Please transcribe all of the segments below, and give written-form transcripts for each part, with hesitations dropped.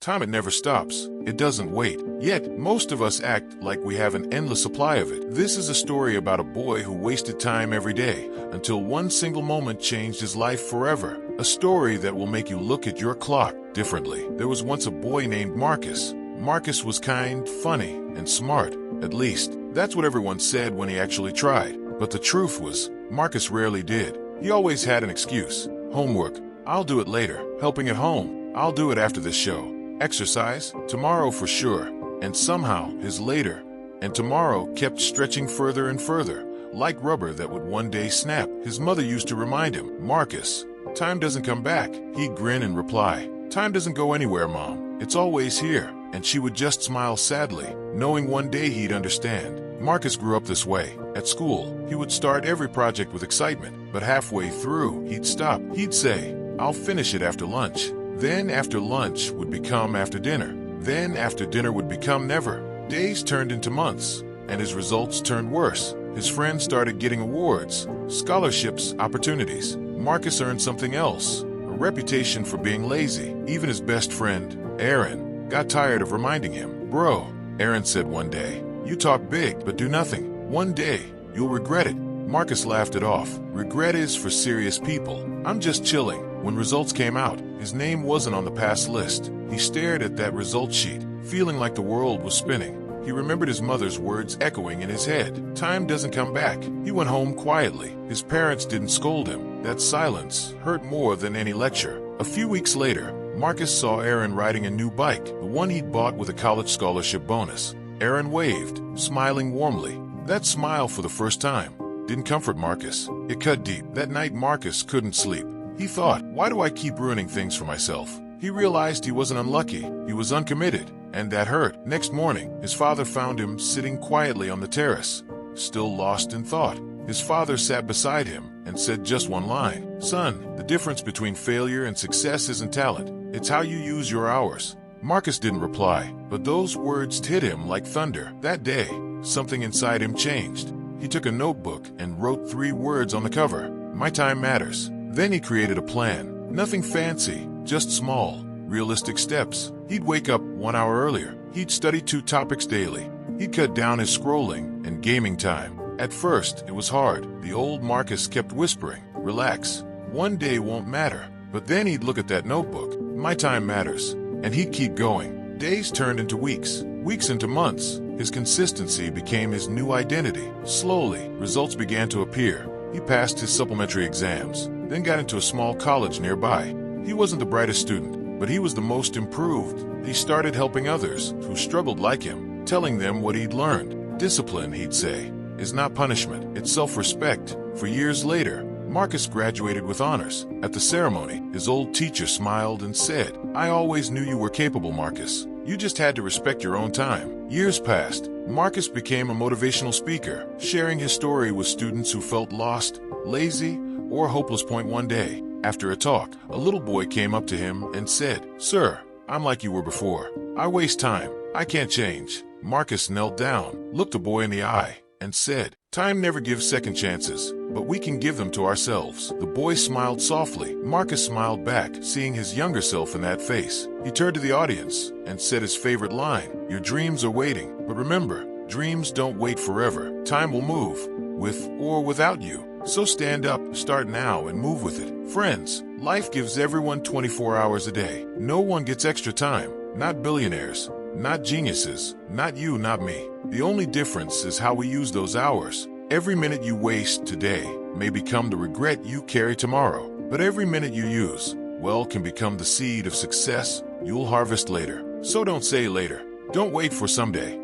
Time, it never stops. It doesn't wait. Yet, most of us act like we have an endless supply of it. This is a story about a boy who wasted time every day until one single moment changed his life forever. A story that will make you look at your clock differently. There was once a boy named Marcus. Marcus was kind, funny, and smart. At least, that's what everyone said when he actually tried. But the truth was, Marcus rarely did. He always had an excuse. Homework. I'll do it later. Helping at home. I'll do it after this show. Exercise. Tomorrow for sure. And somehow, his later and tomorrow kept stretching further and further, like rubber that would one day snap. His mother used to remind him, "Marcus, time doesn't come back." He'd grin and reply, "Time doesn't go anywhere, Mom. It's always here." And she would just smile sadly, knowing one day he'd understand. Marcus grew up this way. At school, he would start every project with excitement, but halfway through, he'd stop. He'd say, "I'll finish it after lunch." Then after lunch would become after dinner. Then after dinner would become never. Days turned into months, and his results turned worse. His friends started getting awards, scholarships, opportunities. Marcus earned something else, a reputation for being lazy. Even his best friend, Aaron, got tired of reminding him. "Bro," Aaron said one day, "you talk big but do nothing. One day, you'll regret it." Marcus laughed it off. Regret is for serious people. I'm just chilling. When results came out, his name wasn't on the pass list. He stared at that result sheet, feeling like the world was spinning. He remembered his mother's words echoing in his head. Time doesn't come back. He went home quietly. His parents didn't scold him. That silence hurt more than any lecture. A few weeks later, Marcus saw Aaron riding a new bike, the one he'd bought with a college scholarship bonus. Aaron waved, smiling warmly. That smile, for the first time, didn't comfort Marcus. It cut deep. That night, Marcus couldn't sleep. He thought, "Why do I keep ruining things for myself?" He realized he wasn't unlucky. He was uncommitted, and that hurt. Next morning, his father found him sitting quietly on the terrace, still lost in thought. His father sat beside him and said just one line, "Son, the difference between failure and success isn't talent. It's how you use your hours." Marcus didn't reply, but those words hit him like thunder. That day, something inside him changed. He took a notebook and wrote 3 words on the cover: "My time matters." Then he created a plan. Nothing fancy, just small, realistic steps. He'd wake up 1 hour earlier. He'd study 2 topics daily. He'd cut down his scrolling and gaming time. At first, it was hard. The old Marcus kept whispering, "Relax. One day won't matter." But then he'd look at that notebook, "My time matters," and he'd keep going. Days turned into weeks, weeks into months. His consistency became his new identity. Slowly, results began to appear. He passed his supplementary exams, then got into a small college nearby. He wasn't the brightest student, but he was the most improved. He started helping others who struggled like him, telling them what he'd learned. Discipline, he'd say, is not punishment, it's self-respect. For years later, Marcus graduated with honors. At the ceremony, his old teacher smiled and said, "I always knew you were capable, Marcus. You just had to respect your own time." Years passed. Marcus became a motivational speaker, sharing his story with students who felt lost, lazy, or hopeless. One day, after a talk, a little boy came up to him and said, "Sir, I'm like you were before. I waste time. I can't change." Marcus knelt down, looked the boy in the eye, and said, "Time never gives second chances, but we can give them to ourselves." The boy smiled softly. Marcus smiled back, seeing his younger self in that face. He turned to the audience and said his favorite line, "Your dreams are waiting, but remember, dreams don't wait forever. Time will move, with or without you. So stand up, start now, and move with it." Friends, life gives everyone 24 hours a day. No one gets extra time. Not billionaires, not geniuses, not you, not me. The only difference is how we use those hours. Every minute you waste today may become the regret you carry tomorrow. But every minute you use, well, can become the seed of success you'll harvest later. So don't say later. Don't wait for someday.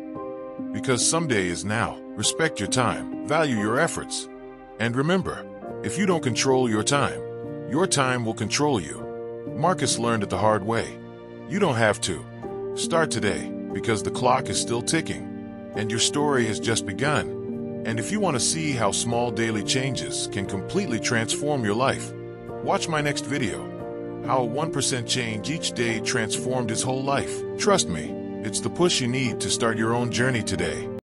Because someday is now. Respect your time. Value your efforts. And remember, if you don't control your time will control you. Marcus learned it the hard way. You don't have to. Start today, because the clock is still ticking, and your story has just begun. And if you want to see how small daily changes can completely transform your life, watch my next video. How a 1% change each day transformed his whole life. Trust me, it's the push you need to start your own journey today.